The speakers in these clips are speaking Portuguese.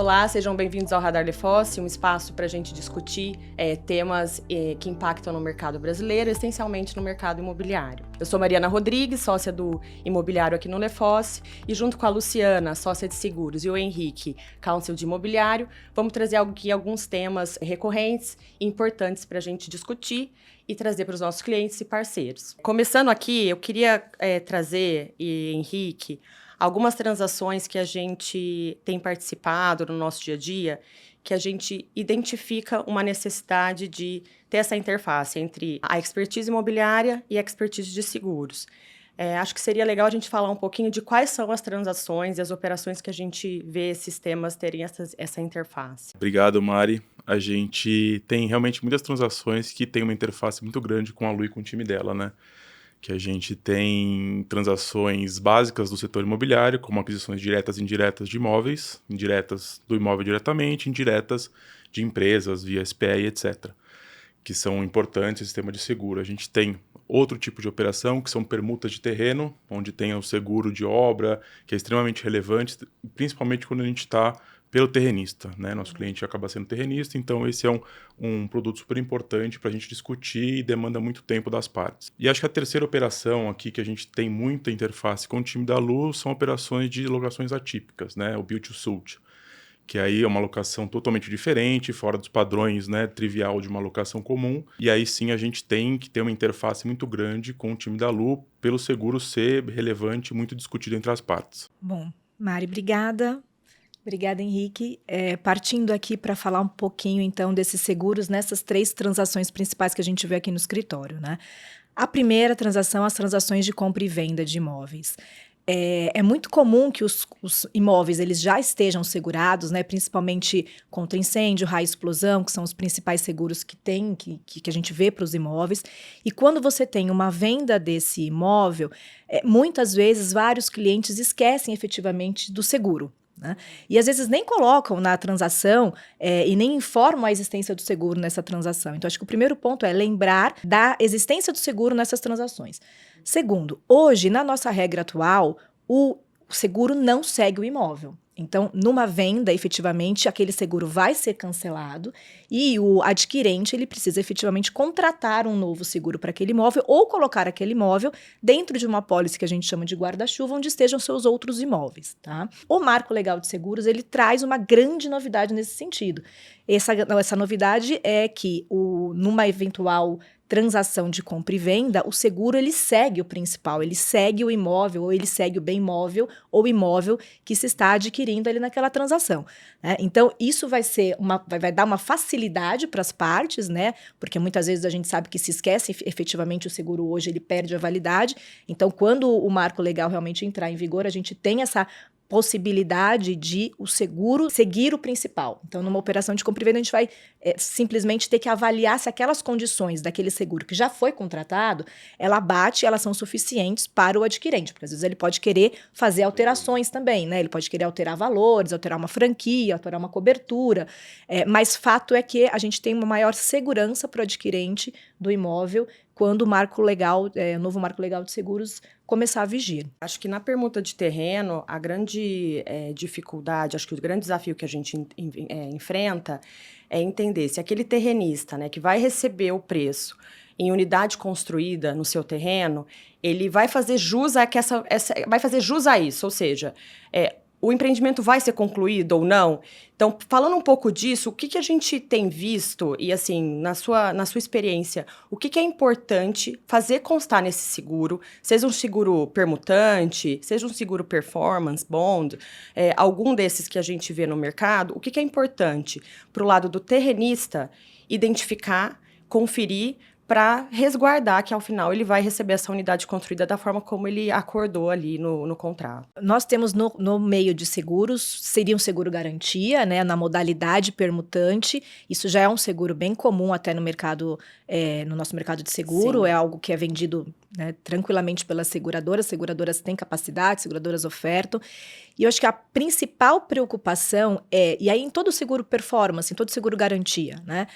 Olá, sejam bem-vindos ao Radar Lefosse, um espaço para a gente discutir temas que impactam no mercado brasileiro, essencialmente no mercado imobiliário. Eu sou Mariana Rodrigues, sócia do imobiliário aqui no Lefosse, e junto com a Luciana, sócia de seguros, e o Henrique, counsel de imobiliário, vamos trazer aqui alguns temas recorrentes e importantes para a gente discutir e trazer para os nossos clientes e parceiros. Começando aqui, eu queria trazer, Henrique, algumas transações que a gente tem participado no nosso dia a dia, que a gente identifica uma necessidade de ter essa interface entre a expertise imobiliária e a expertise de seguros. Acho que seria legal a gente falar um pouquinho de quais são as transações e as operações que a gente vê esses temas terem essa interface. Obrigado, Mari. A gente tem realmente muitas transações que têm uma interface muito grande com a Lu e com o time dela, né? Que a gente tem transações básicas do setor imobiliário, como aquisições diretas e indiretas de imóveis, indiretas do imóvel diretamente, indiretas de empresas via SPE, etc., que são importantes no sistema de seguro. A gente tem outro tipo de operação, que são permutas de terreno, onde tem o seguro de obra, que é extremamente relevante, principalmente quando a gente está pelo terrenista, né? Nosso cliente acaba sendo terrenista, então esse é um produto super importante para a gente discutir e demanda muito tempo das partes. E acho que a terceira operação aqui que a gente tem muita interface com o time da Lu são operações de locações atípicas, né? O Build to Suit, que aí é uma locação totalmente diferente, fora dos padrões, né, trivial de uma locação comum. E aí sim a gente tem que ter uma interface muito grande com o time da Lu, pelo seguro ser relevante e muito discutido entre as partes. Bom, Mari, obrigada. Obrigada, Henrique. Partindo aqui para falar um pouquinho, então, desses seguros nessas 3 transações principais que a gente vê aqui no escritório, né? A primeira transação, as transações de compra e venda de imóveis. É muito comum que os imóveis eles já estejam segurados, né? Principalmente contra incêndio, raio e explosão, que são os principais seguros que tem, que a gente vê para os imóveis. E quando você tem uma venda desse imóvel, muitas vezes vários clientes esquecem efetivamente do seguro, né? E às vezes nem colocam na transação e nem informam a existência do seguro nessa transação. Então, acho que o primeiro ponto é lembrar da existência do seguro nessas transações. Segundo, hoje, na nossa regra atual, o seguro não segue o imóvel. Então, numa venda, efetivamente, aquele seguro vai ser cancelado e o adquirente ele precisa efetivamente contratar um novo seguro para aquele imóvel ou colocar aquele imóvel dentro de uma apólice que a gente chama de guarda-chuva, onde estejam seus outros imóveis, tá? O Marco Legal de Seguros, ele traz uma grande novidade nesse sentido. Essa novidade é que, numa eventual transação de compra e venda, o seguro ele segue o principal, ele segue o imóvel, ou ele segue o bem imóvel ou imóvel que se está adquirindo ali naquela transação, né? Então, isso vai dar uma facilidade para as partes, né? Porque muitas vezes a gente sabe que se esquece efetivamente o seguro hoje, ele perde a validade. Então, quando o marco legal realmente entrar em vigor, a gente tem essa possibilidade de o seguro seguir o principal. Então, numa operação de compra e venda, a gente vai simplesmente ter que avaliar se aquelas condições daquele seguro que já foi contratado, elas são suficientes para o adquirente, porque às vezes ele pode querer fazer alterações também, né? Ele pode querer alterar valores, alterar uma franquia, alterar uma cobertura, mas fato é que a gente tem uma maior segurança para o adquirente do imóvel quando o marco legal, o novo marco legal de seguros começar a vigir. Acho que na permuta de terreno, a grande dificuldade, acho que o grande desafio que a gente enfrenta é entender se aquele terrenista, né, que vai receber o preço em unidade construída no seu terreno, ele vai fazer jus a isso, ou seja, o empreendimento vai ser concluído ou não? Então, falando um pouco disso, o que a gente tem visto, e assim, na sua experiência, o que é importante fazer constar nesse seguro, seja um seguro permutante, seja um seguro performance, bond, algum desses que a gente vê no mercado, o que é importante para o lado do terrenista identificar, conferir, para resguardar que, ao final, ele vai receber essa unidade construída da forma como ele acordou ali no contrato. Nós temos no meio de seguros, seria um seguro garantia, né, na modalidade permutante. Isso já é um seguro bem comum até no mercado, no nosso mercado de seguro. Sim. É algo que é vendido, né, tranquilamente pelas seguradoras. Seguradoras têm capacidade, seguradoras ofertam. E eu acho que a principal preocupação e aí em todo seguro performance, em todo seguro garantia, né,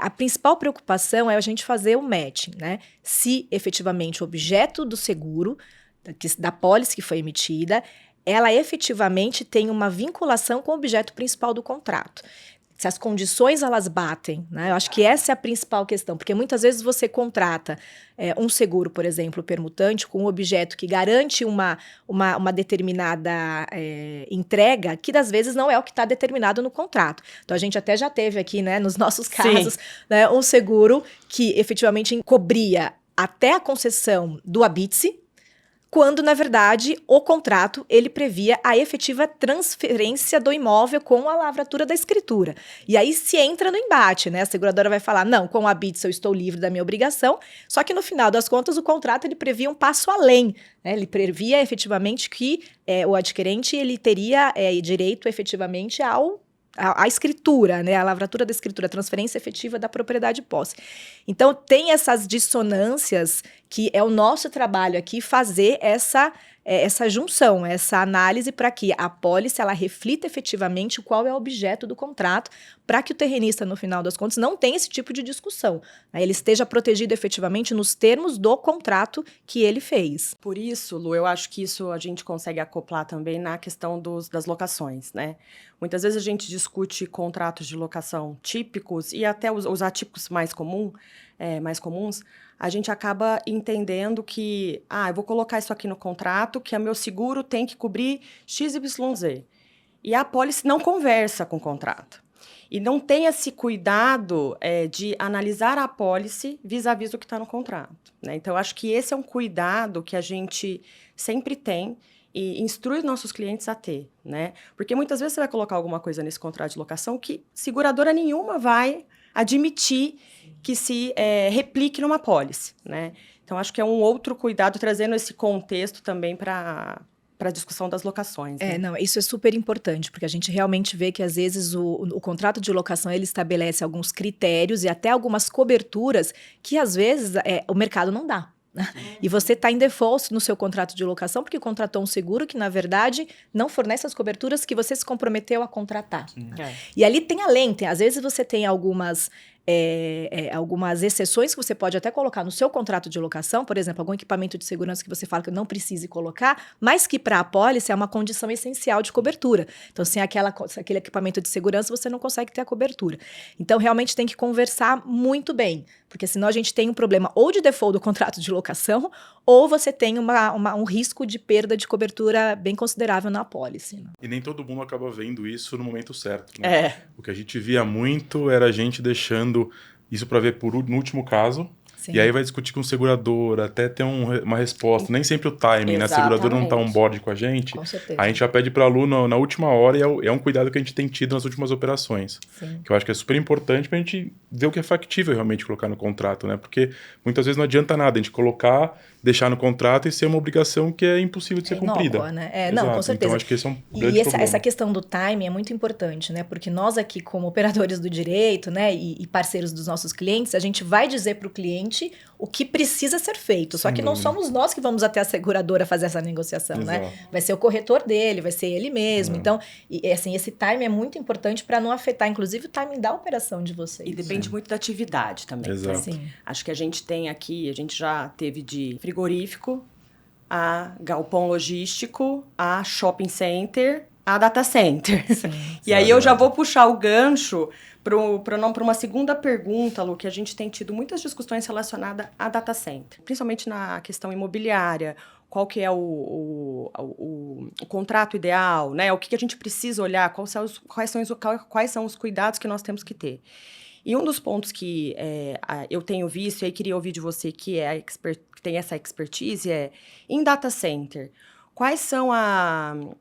a principal preocupação é a gente fazer o matching, né? Se efetivamente o objeto do seguro, da pólice que foi emitida, ela efetivamente tem uma vinculação com o objeto principal do contrato. Se as condições elas batem, né? Eu acho que essa é a principal questão, porque muitas vezes você contrata um seguro, por exemplo, permutante, com um objeto que garante uma determinada entrega, que às vezes não é o que está determinado no contrato. Então a gente até já teve aqui, né, nos nossos casos, né, um seguro que efetivamente cobria até a concessão do habite-se, quando, na verdade, o contrato, ele previa a efetiva transferência do imóvel com a lavratura da escritura. E aí se entra no embate, né? A seguradora vai falar, não, com o habite-se eu estou livre da minha obrigação, só que no final das contas o contrato, ele previa um passo além, né? Ele previa efetivamente que o adquirente, ele teria direito efetivamente a escritura, né? A lavratura da escritura, a transferência efetiva da propriedade de posse. Então, tem essas dissonâncias que é o nosso trabalho aqui fazer essa junção, essa análise para que a apólice ela reflita efetivamente qual é o objeto do contrato, para que o terrenista, no final das contas, não tenha esse tipo de discussão, né? Ele esteja protegido efetivamente nos termos do contrato que ele fez. Por isso, Lu, eu acho que isso a gente consegue acoplar também na questão das locações, né? Muitas vezes a gente discute contratos de locação típicos e até os atípicos mais comuns, a gente acaba entendendo que, eu vou colocar isso aqui no contrato, que o meu seguro tem que cobrir XYZ. E a apólice não conversa com o contrato. E não tem esse cuidado de analisar a apólice vis-à-vis do que está no contrato, né? Então, eu acho que esse é um cuidado que a gente sempre tem e instrui os nossos clientes a ter, né? Porque muitas vezes você vai colocar alguma coisa nesse contrato de locação que seguradora nenhuma vai admitir que se replique numa apólice, né? Então, acho que é um outro cuidado, trazendo esse contexto também para a discussão das locações. Né? Não, isso é super importante, porque a gente realmente vê que, às vezes, o contrato de locação, ele estabelece alguns critérios e até algumas coberturas que, às vezes, o mercado não dá. E você está em default no seu contrato de locação porque contratou um seguro que, na verdade, não fornece as coberturas que você se comprometeu a contratar. E ali tem além, às vezes você tem algumas exceções que você pode até colocar no seu contrato de locação, por exemplo, algum equipamento de segurança que você fala que não precise colocar, mas que para a apólice é uma condição essencial de cobertura. Então, sem aquele equipamento de segurança, você não consegue ter a cobertura. Então, realmente tem que conversar muito bem, porque senão a gente tem um problema ou de default do contrato de locação, ou você tem um risco de perda de cobertura bem considerável na apólice. Né? E nem todo mundo acaba vendo isso no momento certo. Né? O que a gente via muito era a gente deixando isso para ver no último caso. Sim. E aí vai discutir com o segurador, até ter uma resposta. Nem sempre o timing, né? A seguradora não está on board com a gente. Com certeza. A gente já pede para a Lu na última hora e é um cuidado que a gente tem tido nas últimas operações. Sim. Que eu acho que é super importante para a gente ver o que é factível realmente colocar no contrato, né? Porque muitas vezes não adianta nada a gente colocar, deixar no contrato e ser uma obrigação que é impossível de ser cumprida. Inócua, né? Não, com certeza. Então acho que esse é um grande problema. Essa questão do timing é muito importante, né? Porque nós aqui, como operadores do direito, né, e parceiros dos nossos clientes, a gente vai dizer para o cliente o que precisa ser feito. Só que não somos nós que vamos até a seguradora fazer essa negociação, né? Vai ser o corretor dele, vai ser ele mesmo. Então, assim, esse timing é muito importante para não afetar, inclusive, o timing da operação de vocês. E depende muito da atividade também. Exato. Sim. Acho que a gente tem aqui, a gente já teve de frigorífico, a galpão logístico, a shopping center, a data center. Sim. E aí eu já vou puxar o gancho para uma segunda pergunta, Lu, que a gente tem tido muitas discussões relacionadas a data center, principalmente na questão imobiliária. Qual que é o contrato ideal, né? O que a gente precisa olhar, quais são os cuidados que nós temos que ter. E um dos pontos que eu tenho visto, e aí queria ouvir de você, que tem essa expertise, em data center, quais são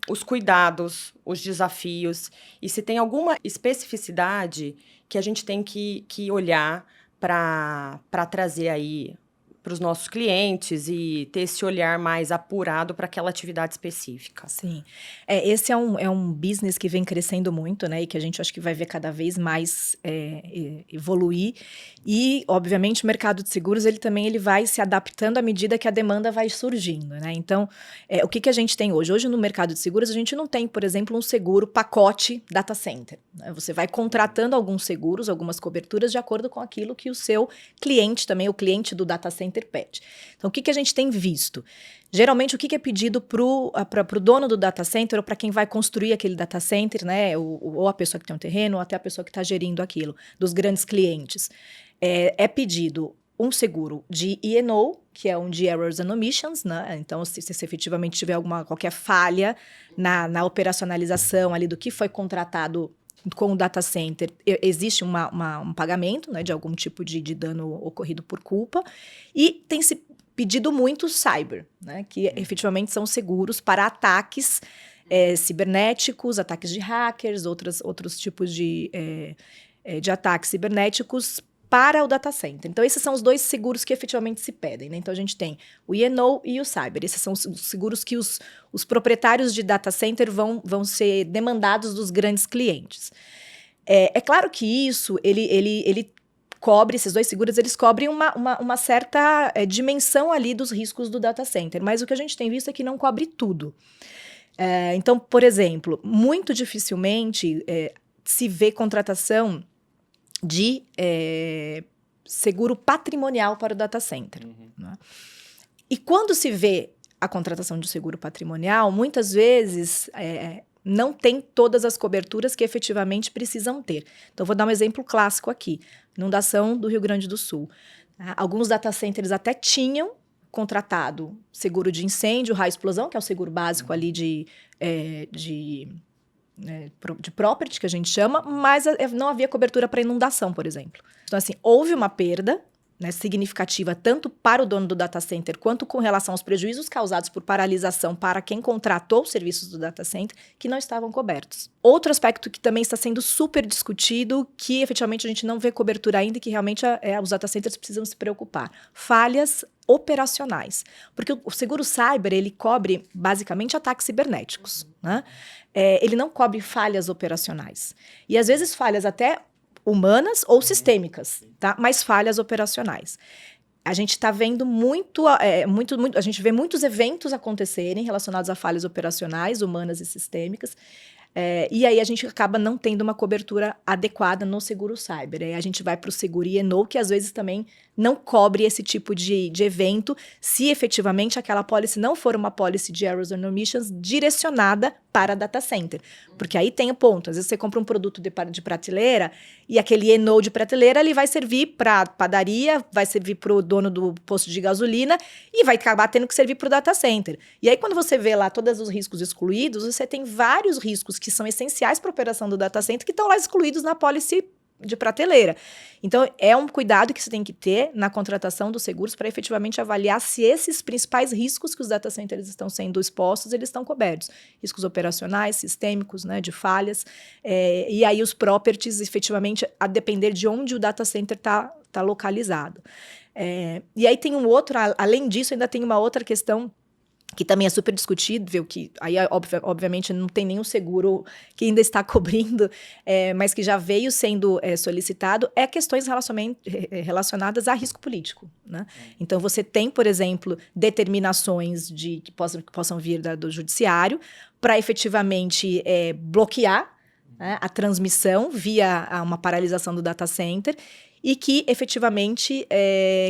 os cuidados, os desafios, e se tem alguma especificidade que a gente tem que olhar para trazer aí para os nossos clientes e ter esse olhar mais apurado para aquela atividade específica. Sim. Esse é um business que vem crescendo muito, né? E que a gente acho que vai ver cada vez mais evoluir. E, obviamente, o mercado de seguros, ele vai se adaptando à medida que a demanda vai surgindo, né? Então, o que a gente tem hoje? Hoje, no mercado de seguros, a gente não tem, por exemplo, um seguro pacote data center. Né? Você vai contratando alguns seguros, algumas coberturas, de acordo com aquilo que o seu cliente também, o cliente do data center, center pede. Então, o que a gente tem visto? Geralmente, o que é pedido para o dono do data center ou para quem vai construir aquele data center, né? Ou a pessoa que tem um terreno, ou até a pessoa que está gerindo aquilo, dos grandes clientes. É pedido um seguro de E&O, que é um de Errors and Omissions, né? Então, se efetivamente tiver qualquer falha na operacionalização ali do que foi contratado com o data center, existe um pagamento, né, de algum tipo de dano ocorrido por culpa, e tem se pedido muito cyber, né, que efetivamente são seguros para ataques cibernéticos, ataques de hackers, outros tipos de ataques cibernéticos para o data center. Então, esses são os 2 seguros que efetivamente se pedem, né? Então, a gente tem o E&O e o Cyber. Esses são os seguros que os proprietários de data center vão ser demandados dos grandes clientes. É claro que isso, ele cobre, esses 2 seguros, eles cobrem uma certa dimensão ali dos riscos do data center, mas o que a gente tem visto é que não cobre tudo. Então, por exemplo, muito dificilmente se vê contratação de seguro patrimonial para o data center. Né? E quando se vê a contratação de seguro patrimonial, muitas vezes não tem todas as coberturas que efetivamente precisam ter. Então, vou dar um exemplo clássico aqui. Inundação do Rio Grande do Sul. Alguns data centers até tinham contratado seguro de incêndio, raio explosão, que é o seguro básico ali de property, que a gente chama, mas não havia cobertura para inundação, por exemplo. Então, assim, houve uma perda, né, significativa tanto para o dono do data center quanto com relação aos prejuízos causados por paralisação para quem contratou os serviços do data center que não estavam cobertos. Outro aspecto que também está sendo super discutido, que efetivamente a gente não vê cobertura ainda e que realmente os data centers precisam se preocupar. Falhas operacionais. Porque o seguro cyber, ele cobre basicamente ataques cibernéticos, né? Ele não cobre falhas operacionais. E às vezes falhas até humanas ou sistêmicas, tá? Mas falhas operacionais. A gente está vendo a gente vê muitos eventos acontecerem relacionados a falhas operacionais, humanas e sistêmicas, e aí a gente acaba não tendo uma cobertura adequada no seguro cyber. Aí a gente vai para o seguro E&O, que às vezes também não cobre esse tipo de evento, se efetivamente aquela policy não for uma policy de Errors and Omissions direcionada para data center. Porque aí tem o ponto, às vezes você compra um produto de prateleira e aquele E&O de prateleira ele vai servir para padaria, vai servir para o dono do posto de gasolina e vai acabar tendo que servir para o data center. E aí quando você vê lá todos os riscos excluídos, você tem vários riscos que são essenciais para a operação do data center que estão lá excluídos na policy de prateleira. Então, é um cuidado que você tem que ter na contratação dos seguros para efetivamente avaliar se esses principais riscos que os data centers estão sendo expostos, eles estão cobertos. Riscos operacionais, sistêmicos, né, de falhas, e aí os properties, efetivamente, a depender de onde o data center está localizado. E aí tem além disso, ainda tem uma outra questão que também é super discutível, que aí, obviamente, não tem nenhum seguro que ainda está cobrindo, mas que já veio sendo solicitado, questões relacionadas a risco político. Né? Então, você tem, por exemplo, determinações que possam vir do judiciário para efetivamente bloquear, né, a transmissão via uma paralisação do data center, e que, efetivamente,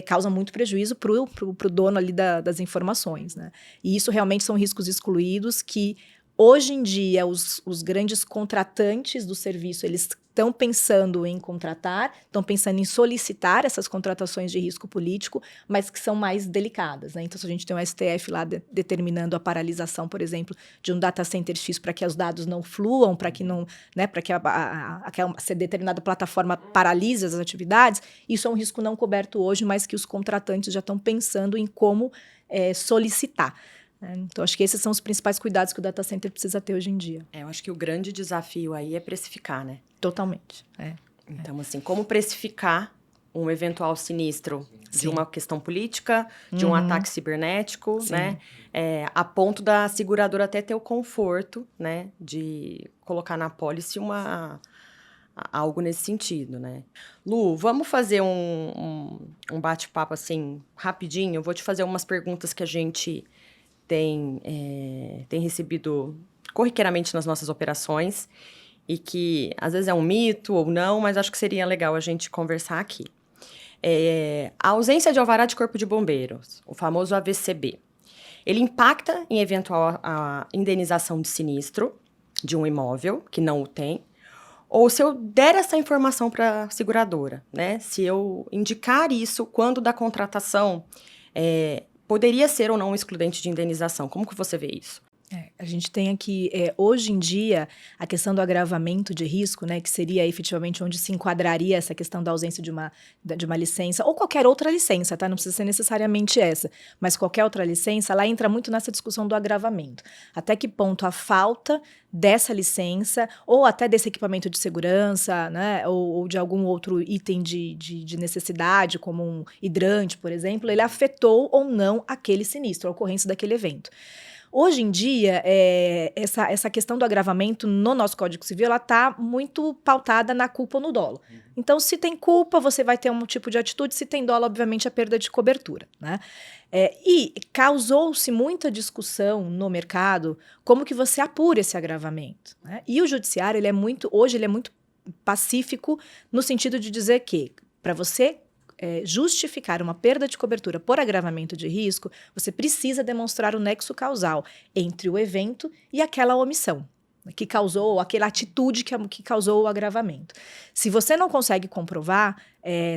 causa muito prejuízo para o dono ali das informações. Né? E isso realmente são riscos excluídos que, hoje em dia, os grandes contratantes do serviço, eles estão pensando em contratar, estão pensando em solicitar essas contratações de risco político, mas que são mais delicadas. Né? Então, se a gente tem um STF lá determinando a paralisação, por exemplo, de um data center X para que os dados não fluam, para que não, né, para que aquela determinada plataforma paralise as atividades, isso é um risco não coberto hoje, mas que os contratantes já estão pensando em como solicitar. Então, acho que esses são os principais cuidados que o data center precisa ter hoje em dia. Eu acho que o grande desafio aí é precificar, né? Totalmente. Então, assim, como precificar um eventual sinistro de uma questão política, de um ataque cibernético, né? A ponto da seguradora até ter o conforto, né? De colocar na pólice algo nesse sentido, né? Lu, vamos fazer um bate-papo, assim, rapidinho. Eu vou te fazer umas perguntas que a gente tem recebido corriqueiramente nas nossas operações e que às vezes é um mito ou não, mas acho que seria legal a gente conversar aqui. A ausência de alvará de corpo de bombeiros, o famoso AVCB, ele impacta em eventual indenização de sinistro de um imóvel que não o tem, ou se eu der essa informação para a seguradora, né? Se eu indicar isso quando da contratação, poderia ser ou não um excludente de indenização. Como que você vê isso? A gente tem aqui, hoje em dia, a questão do agravamento de risco, né, que seria efetivamente onde se enquadraria essa questão da ausência de uma licença, ou qualquer outra licença, tá? Não precisa ser necessariamente essa, mas qualquer outra licença, ela entra muito nessa discussão do agravamento. Até que ponto a falta dessa licença, ou até desse equipamento de segurança, né, ou de algum outro item de necessidade, como um hidrante, por exemplo, ele afetou ou não aquele sinistro, a ocorrência daquele evento. Hoje em dia, essa questão do agravamento no nosso Código Civil, ela está muito pautada na culpa ou no dolo. Então, se tem culpa, você vai ter um tipo de atitude, se tem dolo, obviamente, a perda de cobertura, né? E causou-se muita discussão no mercado como que você apura esse agravamento, né? E o judiciário, hoje ele é muito pacífico no sentido de dizer que, para você justificar uma perda de cobertura por agravamento de risco, você precisa demonstrar o nexo causal entre o evento e aquela omissão que causou, aquela atitude que causou o agravamento. Se você não consegue comprovar,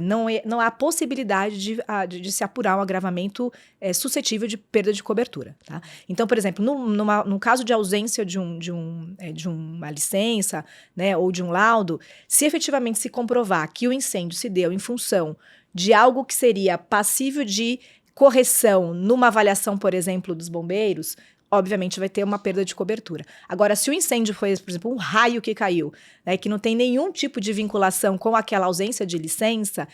não há possibilidade de se apurar um agravamento suscetível de perda de cobertura. Tá? Então, por exemplo, no caso de ausência de uma licença, né, ou de um laudo, se efetivamente se comprovar que o incêndio se deu em função de algo que seria passível de correção numa avaliação, por exemplo, dos bombeiros, obviamente vai ter uma perda de cobertura. Agora, se o incêndio foi, por exemplo, um raio que caiu, né, que não tem nenhum tipo de vinculação com aquela ausência de licença,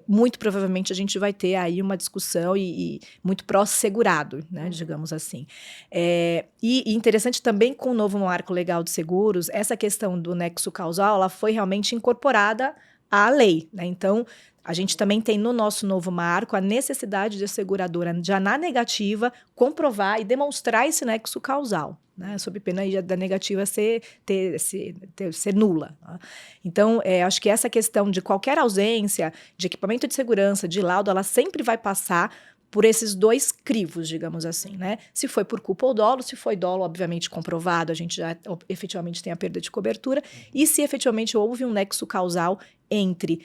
muito provavelmente a gente vai ter aí uma discussão e muito pró-segurado, né, digamos assim. E interessante também com o novo marco legal de seguros, essa questão do nexo causal, ela foi realmente incorporada à lei, né? Então, a gente também tem no nosso novo marco a necessidade de a seguradora, já na negativa, comprovar e demonstrar esse nexo causal, né? Sob pena da negativa ser nula. Tá? Então, acho que essa questão de qualquer ausência de equipamento de segurança, de laudo, ela sempre vai passar por esses dois crivos, digamos assim, né? Se foi por culpa ou dolo, se foi dolo, obviamente comprovado, a gente já efetivamente tem a perda de cobertura, e se efetivamente houve um nexo causal entre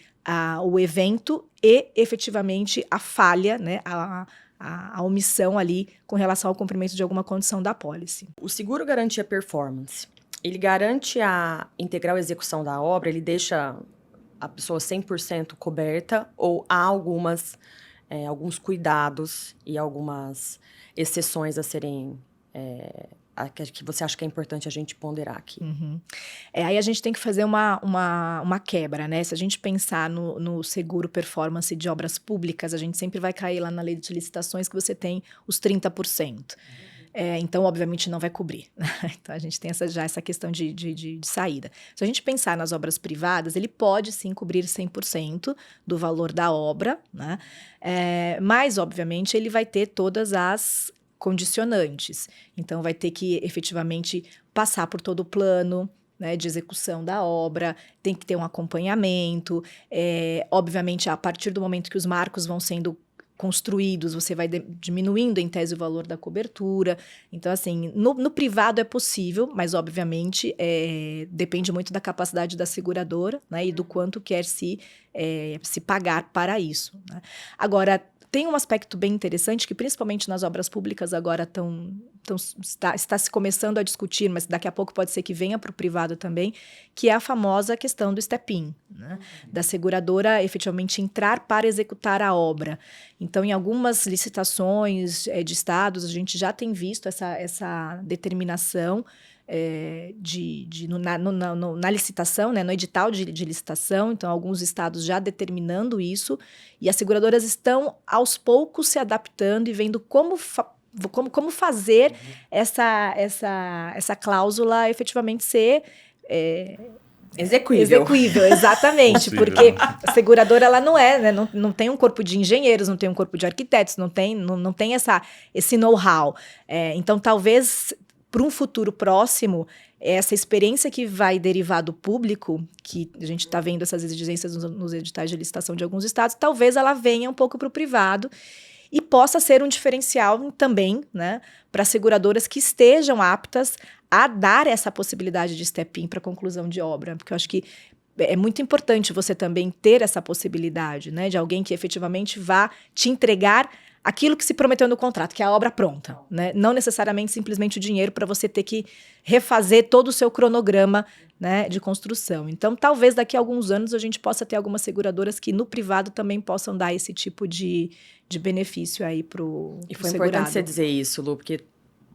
o evento e efetivamente a falha, né? A omissão ali com relação ao cumprimento de alguma condição da apólice. O seguro garantia performance. Ele garante a integral execução da obra, ele deixa a pessoa 100% coberta, ou há alguns cuidados e algumas exceções a serem que você acha que é importante a gente ponderar aqui. Uhum. Aí a gente tem que fazer uma quebra, né? Se a gente pensar no seguro performance de obras públicas, a gente sempre vai cair lá na lei de licitações que você tem os 30%. Então, obviamente, não vai cobrir. Então, a gente tem essa questão de saída. Se a gente pensar nas obras privadas, ele pode, sim, cobrir 100% do valor da obra, né? Mas, obviamente, ele vai ter todas as condicionantes. Então, vai ter que, efetivamente, passar por todo o plano, né, de execução da obra, tem que ter um acompanhamento. Obviamente, a partir do momento que os marcos vão sendo construídos, você vai diminuindo em tese o valor da cobertura. Então, assim, no privado é possível, mas, obviamente, depende muito da capacidade da seguradora, né, e do quanto quer se pagar para isso, né? Agora, tem um aspecto bem interessante que, principalmente nas obras públicas, agora está se começando a discutir, mas daqui a pouco pode ser que venha para o privado também, que é a famosa questão do step-in, né? Da seguradora efetivamente entrar para executar a obra. Então, em algumas licitações de estados, a gente já tem visto essa determinação na licitação, né, no edital de licitação. Então, alguns estados já determinando isso, e as seguradoras estão, aos poucos, se adaptando e vendo como fazer essa cláusula efetivamente ser execuível, exatamente, porque a seguradora ela não né, não tem um corpo de engenheiros, não tem um corpo de arquitetos, não tem esse know-how. Então, talvez para um futuro próximo, essa experiência que vai derivar do público, que a gente está vendo essas exigências nos editais de licitação de alguns estados, talvez ela venha um pouco para o privado e possa ser um diferencial também, né, para seguradoras que estejam aptas a dar essa possibilidade de step-in para conclusão de obra, porque eu acho que é muito importante você também ter essa possibilidade, né, de alguém que efetivamente vá te entregar aquilo que se prometeu no contrato, que é a obra pronta, né? Não necessariamente simplesmente o dinheiro para você ter que refazer todo o seu cronograma, né, de construção. Então, talvez daqui a alguns anos a gente possa ter algumas seguradoras que no privado também possam dar esse tipo de benefício aí para o segurado. E foi importante você dizer isso, Lu, porque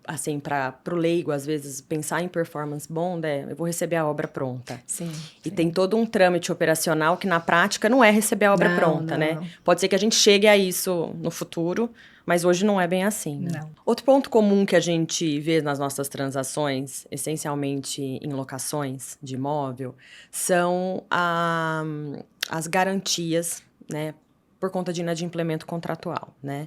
assim, para o leigo, às vezes, pensar em performance bond eu vou receber a obra pronta. Sim. E tem todo um trâmite operacional que, na prática, não é receber a obra pronta, né? Pode ser que a gente chegue a isso no futuro, mas hoje não é bem assim, né? Não. Outro ponto comum que a gente vê nas nossas transações, essencialmente em locações de imóvel, são as garantias, né? Por conta de inadimplemento contratual, né?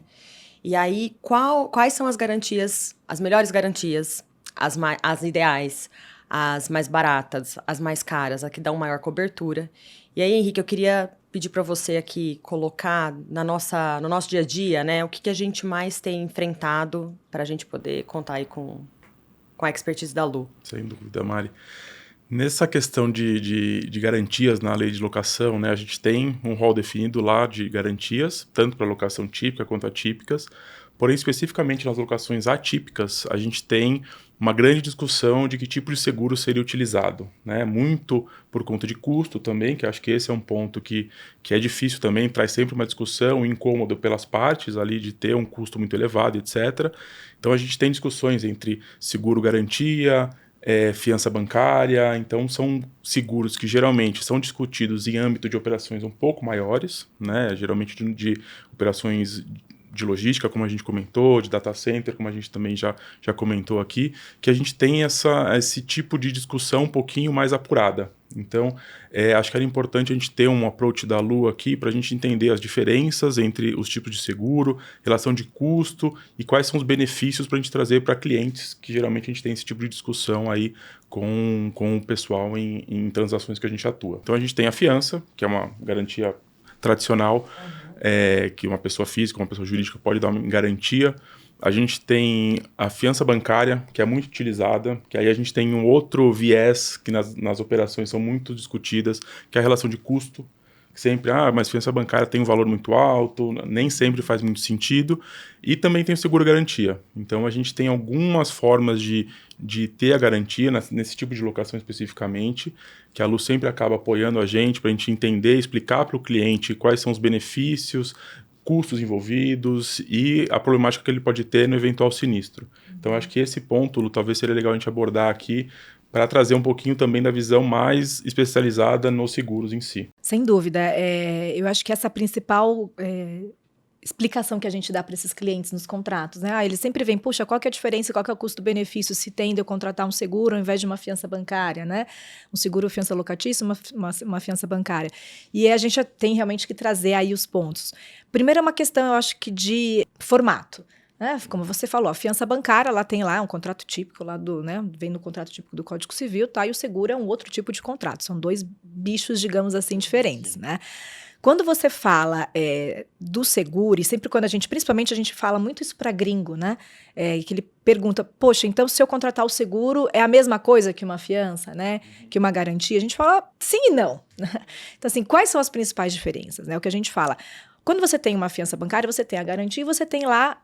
E aí, quais são as garantias, as melhores garantias, as ideais, as mais baratas, as mais caras, a que dão maior cobertura? E aí, Henrique, eu queria pedir para você aqui colocar no nosso dia a dia, né, o que a gente mais tem enfrentado para a gente poder contar aí com a expertise da Lu. Sem dúvida, Mari. Nessa questão de garantias na lei de locação, né, a gente tem um rol definido lá de garantias, tanto para locação típica quanto atípicas, porém, especificamente nas locações atípicas, a gente tem uma grande discussão de que tipo de seguro seria utilizado, né, muito por conta de custo também, que acho que esse é um ponto que é difícil também, traz sempre uma discussão, um incômodo pelas partes ali de ter um custo muito elevado, etc. Então, a gente tem discussões entre seguro-garantia, fiança bancária, então são seguros que geralmente são discutidos em âmbito de operações um pouco maiores, né, geralmente de operações de logística, como a gente comentou, de data center, como a gente também já comentou aqui, que a gente tem esse tipo de discussão um pouquinho mais apurada. Então, acho que era importante a gente ter um approach da Lu aqui para a gente entender as diferenças entre os tipos de seguro, relação de custo e quais são os benefícios para a gente trazer para clientes, que geralmente a gente tem esse tipo de discussão aí com o pessoal em transações que a gente atua. Então, a gente tem a fiança, que é uma garantia tradicional, que uma pessoa física, uma pessoa jurídica pode dar uma garantia. A gente tem a fiança bancária, que é muito utilizada, que aí a gente tem um outro viés que nas operações são muito discutidas, que é a relação de custo, que sempre, mas fiança bancária tem um valor muito alto, nem sempre faz muito sentido, e também tem o seguro-garantia. Então, a gente tem algumas formas de ter a garantia nesse tipo de locação especificamente, que a Lu sempre acaba apoiando a gente para a gente entender, explicar para o cliente quais são os benefícios, custos envolvidos e a problemática que ele pode ter no eventual sinistro. Então, acho que esse ponto, Lu, talvez seria legal a gente abordar aqui para trazer um pouquinho também da visão mais especializada nos seguros em si. Sem dúvida. Eu acho que essa principal explicação que a gente dá para esses clientes nos contratos, né? Eles sempre vêm, puxa, qual que é a diferença, qual que é o custo-benefício se tem de eu contratar um seguro ao invés de uma fiança bancária, né? Um seguro fiança locatícia, uma fiança bancária. E a gente tem realmente que trazer aí os pontos. Primeiro é uma questão, eu acho que de formato. Como você falou, a fiança bancária, ela tem lá um contrato típico lá vem no contrato típico do Código Civil, tá? E o seguro é um outro tipo de contrato. São dois bichos, digamos assim, diferentes, né? Quando você fala do seguro, e sempre quando principalmente a gente fala muito isso para gringo, né? Que ele pergunta, poxa, então se eu contratar o seguro é a mesma coisa que uma fiança, né? Que uma garantia? A gente fala sim e não. Então, assim, quais são as principais diferenças, né? O que a gente fala... Quando você tem uma fiança bancária, você tem a garantia e você tem lá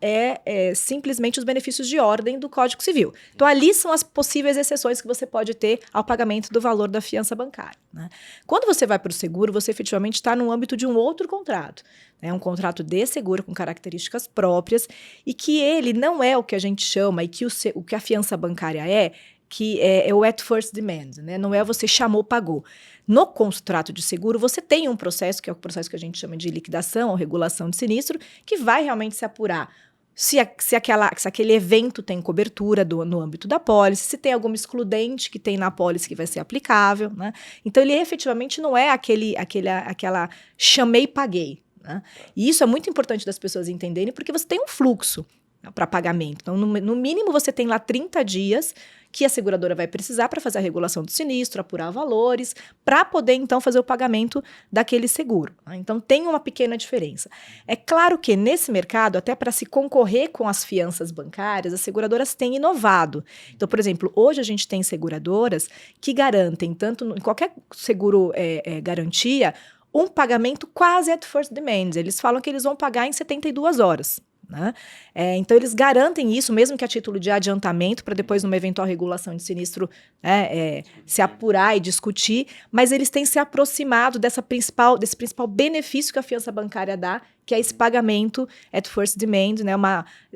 simplesmente os benefícios de ordem do Código Civil. Então, ali são as possíveis exceções que você pode ter ao pagamento do valor da fiança bancária, né? Quando você vai para o seguro, você efetivamente está no âmbito de um outro contrato. Um contrato de seguro com características próprias e que ele não é o que a gente chama e que o que a fiança bancária que é o at first demand, né? Não é você chamou, pagou. No contrato de seguro, você tem um processo, que é o processo que a gente chama de liquidação ou regulação de sinistro, que vai realmente se apurar se aquele evento tem cobertura no âmbito da pólice, se tem alguma excludente que tem na pólice que vai ser aplicável, né? Então, ele efetivamente não é aquela chamei e paguei, né? E isso é muito importante das pessoas entenderem, porque você tem um fluxo. para pagamento. Então, no mínimo, você tem lá 30 dias que a seguradora vai precisar para fazer a regulação do sinistro, apurar valores, para poder, então, fazer o pagamento daquele seguro. Então, tem uma pequena diferença. É claro que, nesse mercado, até para se concorrer com as fianças bancárias, as seguradoras têm inovado. Então, por exemplo, hoje a gente tem seguradoras que garantem, tanto em qualquer seguro garantia, um pagamento quase at first demand. Eles falam que eles vão pagar em 72 horas. Né? Então, eles garantem isso, mesmo que a título de adiantamento, para depois, numa eventual regulação de sinistro, se apurar e discutir, mas eles têm se aproximado desse principal benefício que a fiança bancária dá, que é esse pagamento at first demand, né?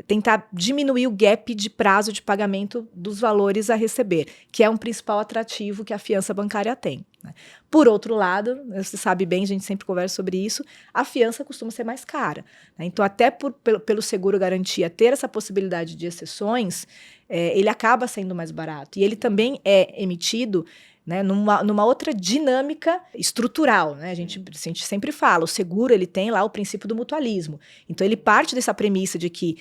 Tentar diminuir o gap de prazo de pagamento dos valores a receber, que é um principal atrativo que a fiança bancária tem. Né? Por outro lado, você sabe bem, a gente sempre conversa sobre isso, a fiança costuma ser mais cara. Né? Então, até pelo seguro garantia ter essa possibilidade de exceções, ele acaba sendo mais barato. E ele também é emitido, né, numa outra dinâmica estrutural. Né? A gente sempre fala, o seguro ele tem lá o princípio do mutualismo. Então, ele parte dessa premissa de que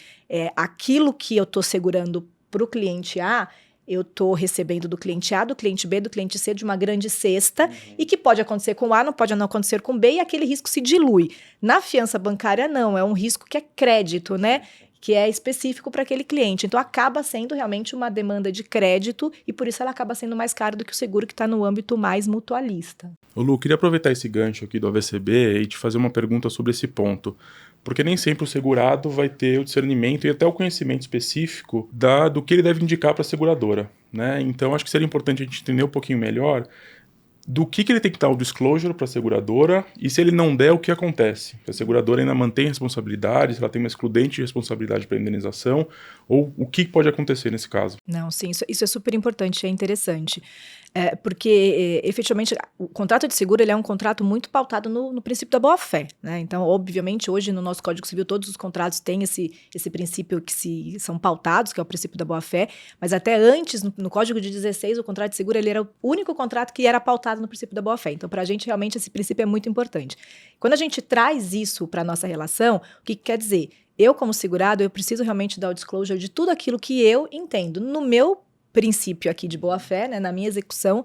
aquilo que eu estou segurando para o cliente A, eu estou recebendo do cliente A, do cliente B, do cliente C, de uma grande cesta, e que pode acontecer com A, não pode não acontecer com B, e aquele risco se dilui. Na fiança bancária, não, é um risco que é crédito, né? Que é específico para aquele cliente. Então, acaba sendo realmente uma demanda de crédito e, por isso, ela acaba sendo mais cara do que o seguro que está no âmbito mais mutualista. Ô Lu, queria aproveitar esse gancho aqui do AVCB e te fazer uma pergunta sobre esse ponto. Porque nem sempre o segurado vai ter o discernimento e até o conhecimento específico do que ele deve indicar para a seguradora. Né? Então, acho que seria importante a gente entender um pouquinho melhor do que ele tem que dar o disclosure para a seguradora e se ele não der, o que acontece? Se a seguradora ainda mantém responsabilidade, se ela tem uma excludente de responsabilidade para indenização, ou o que pode acontecer nesse caso? Não, sim, isso é super importante, é interessante. Porque, efetivamente, o contrato de seguro ele é um contrato muito pautado no princípio da boa-fé. Né? Então, obviamente, hoje no nosso Código Civil, todos os contratos têm esse princípio que são pautados, que é o princípio da boa-fé, mas até antes, no Código de 16, o contrato de seguro ele era o único contrato que era pautado no princípio da boa-fé. Então, para a gente, realmente, esse princípio é muito importante. Quando a gente traz isso para a nossa relação, o que quer dizer? Eu, como segurado, eu preciso realmente dar o disclosure de tudo aquilo que eu entendo no meu princípio aqui de boa-fé, né, na minha execução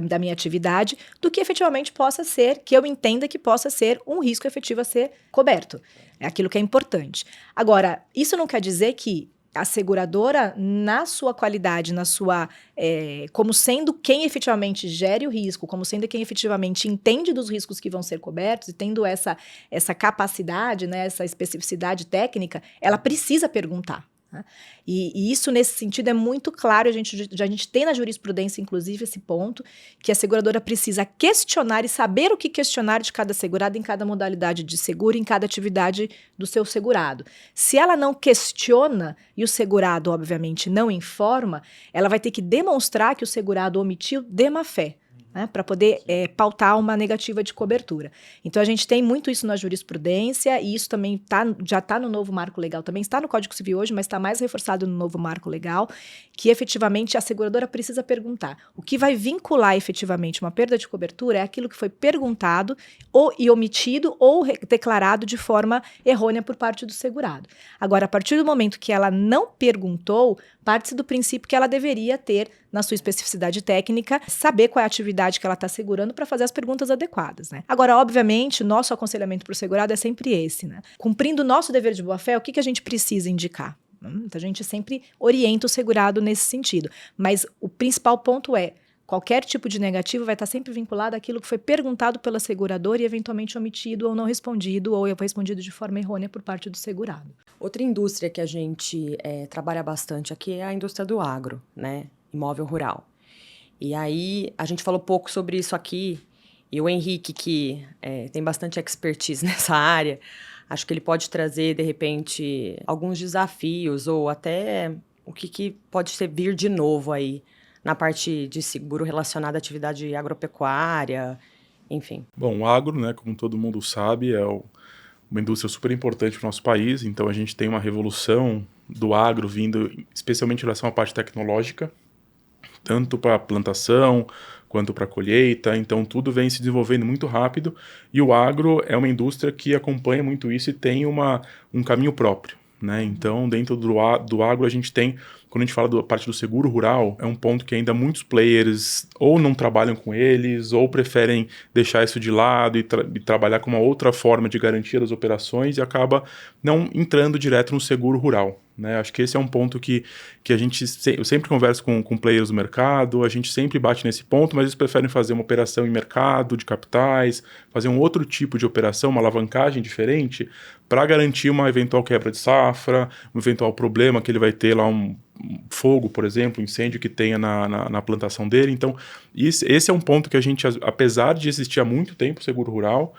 da minha atividade, do que efetivamente possa ser, que eu entenda que possa ser um risco efetivo a ser coberto. É aquilo que é importante. Agora, isso não quer dizer que a seguradora, na sua qualidade, como sendo quem efetivamente gere o risco, como sendo quem efetivamente entende dos riscos que vão ser cobertos e tendo essa capacidade, né, essa especificidade técnica, ela precisa perguntar. E isso, nesse sentido, é muito claro, a gente tem na jurisprudência, inclusive, esse ponto, que a seguradora precisa questionar e saber o que questionar de cada segurado em cada modalidade de seguro, em cada atividade do seu segurado. Se ela não questiona e o segurado, obviamente, não informa, ela vai ter que demonstrar que o segurado omitiu de má fé. Né, para poder pautar uma negativa de cobertura. Então, a gente tem muito isso na jurisprudência e isso também já está no novo marco legal, também está no Código Civil hoje, mas está mais reforçado no novo marco legal, que efetivamente a seguradora precisa perguntar. O que vai vincular efetivamente uma perda de cobertura é aquilo que foi perguntado e omitido ou declarado de forma errônea por parte do segurado. Agora, a partir do momento que ela não perguntou, parte-se do princípio que ela deveria ter, na sua especificidade técnica, saber qual é a atividade que ela está segurando para fazer as perguntas adequadas. Né? Agora, obviamente, o nosso aconselhamento para o segurado é sempre esse. Né? Cumprindo o nosso dever de boa-fé, o que a gente precisa indicar? Então, a gente sempre orienta o segurado nesse sentido. Mas o principal ponto é, qualquer tipo de negativo vai estar sempre vinculado àquilo que foi perguntado pela seguradora e eventualmente omitido ou não respondido, ou respondido de forma errônea por parte do segurado. Outra indústria que a gente trabalha bastante aqui é a indústria do agro, né? Imóvel rural. E aí, a gente falou pouco sobre isso aqui, e o Henrique, que tem bastante expertise nessa área, acho que ele pode trazer, de repente, alguns desafios, ou até o que pode vir de novo aí, na parte de seguro relacionado à atividade agropecuária, enfim. Bom, o agro, né, como todo mundo sabe, é uma indústria super importante para o nosso país, então a gente tem uma revolução do agro vindo, especialmente em relação à parte tecnológica, tanto para a plantação quanto para a colheita, então tudo vem se desenvolvendo muito rápido e o agro é uma indústria que acompanha muito isso e tem um caminho próprio. né? Então, dentro do agro, a gente tem, quando a gente fala da parte do seguro rural, é um ponto que ainda muitos players ou não trabalham com eles, ou preferem deixar isso de lado e trabalhar com uma outra forma de garantia das operações e acaba não entrando direto no seguro rural, né? Acho que esse é um ponto que eu sempre converso com players do mercado, a gente sempre bate nesse ponto, mas eles preferem fazer uma operação em mercado de capitais, fazer um outro tipo de operação, uma alavancagem diferente, para garantir uma eventual quebra de safra, um eventual problema que ele vai ter lá, um fogo, por exemplo, um incêndio que tenha na plantação dele. Então, esse é um ponto que a gente, apesar de existir há muito tempo o seguro rural,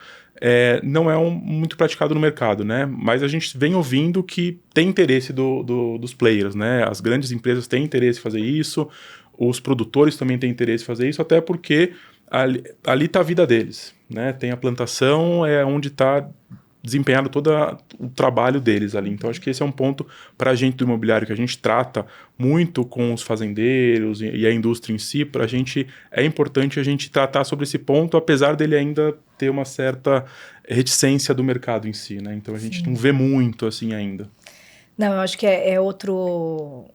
não é muito praticado no mercado, né? Mas a gente vem ouvindo que tem interesse dos players, né? As grandes empresas têm interesse em fazer isso, os produtores também têm interesse em fazer isso, até porque ali está a vida deles, né? Tem a plantação, é onde está desempenhando todo o trabalho deles ali. Então, acho que esse é um ponto para a gente do imobiliário, que a gente trata muito com os fazendeiros e a indústria em si. Para a gente, é importante a gente tratar sobre esse ponto, apesar dele ainda ter uma certa reticência do mercado em si, né? Então, a gente não vê muito assim ainda. Não, eu acho que é outro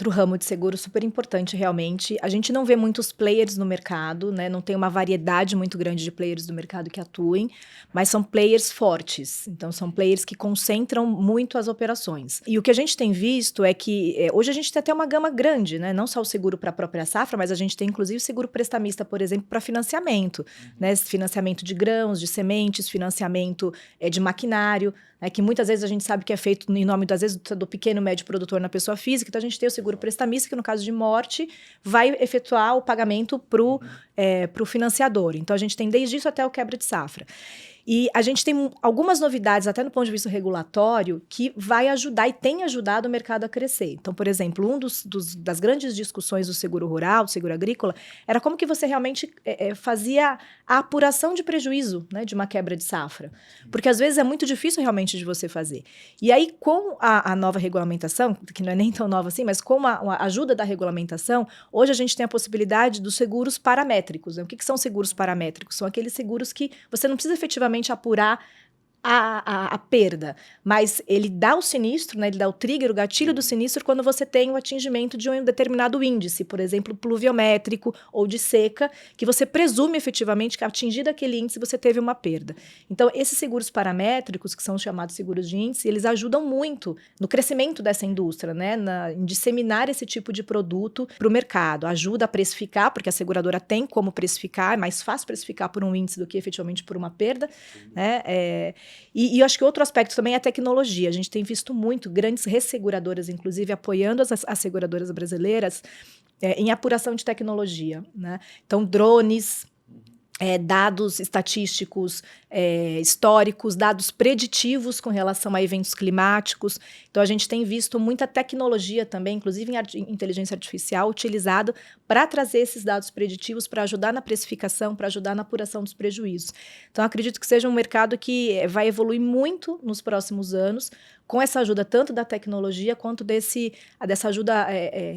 ramo de seguro super importante, realmente. A gente não vê muitos players no mercado, né? Não tem uma variedade muito grande de players do mercado que atuem, mas são players fortes. Então, são players que concentram muito as operações. E o que a gente tem visto é que hoje a gente tem até uma gama grande, né? Não só o seguro para a própria safra, mas a gente tem, inclusive, o seguro prestamista, por exemplo, para financiamento, né? Financiamento de grãos, de sementes, financiamento de maquinário, que muitas vezes a gente sabe que é feito em nome, às vezes, do pequeno e médio produtor na pessoa física. Então, a gente tem o seguro prestamista, que no caso de morte, vai efetuar o pagamento para o financiador. Então, a gente tem desde isso até o quebra de safra. E a gente tem algumas novidades, até no ponto de vista regulatório, que vai ajudar e tem ajudado o mercado a crescer. Então, por exemplo, das grandes discussões do seguro rural, do seguro agrícola, era como que você realmente fazia a apuração de prejuízo, né, de uma quebra de safra. Porque às vezes é muito difícil realmente de você fazer. E aí, com a nova regulamentação, que não é nem tão nova assim, mas com a ajuda da regulamentação, hoje a gente tem a possibilidade dos seguros paramétricos. Né? O que são seguros paramétricos? São aqueles seguros que você não precisa efetivamente apurar a perda, mas ele dá o sinistro, né, ele dá o trigger, o gatilho do sinistro quando você tem o atingimento de um determinado índice, por exemplo, pluviométrico ou de seca, que você presume efetivamente que atingido aquele índice você teve uma perda. Então, esses seguros paramétricos, que são chamados seguros de índice, eles ajudam muito no crescimento dessa indústria, né, em disseminar esse tipo de produto para o mercado. Ajuda a precificar, porque a seguradora tem como precificar, é mais fácil precificar por um índice do que efetivamente por uma perda, né? E eu acho que outro aspecto também é a tecnologia. A gente tem visto muito grandes resseguradoras, inclusive, apoiando as seguradoras brasileiras em apuração de tecnologia, né? Então, drones, dados estatísticos, históricos, dados preditivos com relação a eventos climáticos. Então, a gente tem visto muita tecnologia também, inclusive em inteligência artificial, utilizado para trazer esses dados preditivos, para ajudar na precificação, para ajudar na apuração dos prejuízos. Então, acredito que seja um mercado que vai evoluir muito nos próximos anos, com essa ajuda tanto da tecnologia quanto dessa ajuda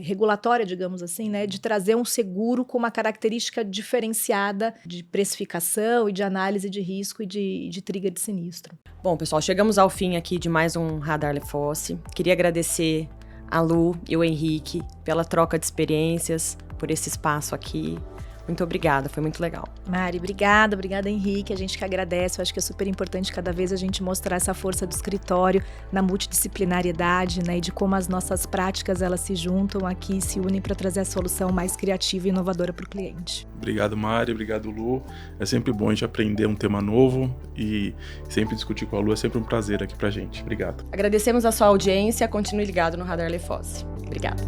regulatória, digamos assim, né, de trazer um seguro com uma característica diferenciada de precificação e de análise de risco e de trigger de sinistro. Bom, pessoal, chegamos ao fim aqui de mais um Radar Lefosse. Queria agradecer a Lu e o Henrique pela troca de experiências, por esse espaço aqui. Muito obrigada, foi muito legal. Mari, obrigada Henrique, a gente que agradece, eu acho que é super importante cada vez a gente mostrar essa força do escritório na multidisciplinariedade, né, e de como as nossas práticas elas se juntam aqui e se unem para trazer a solução mais criativa e inovadora para o cliente. Obrigado, Mari, obrigado, Lu. É sempre bom a gente aprender um tema novo e sempre discutir com a Lu, é sempre um prazer aqui pra gente. Obrigado. Agradecemos a sua audiência, continue ligado no Radar Lefosse. Obrigada.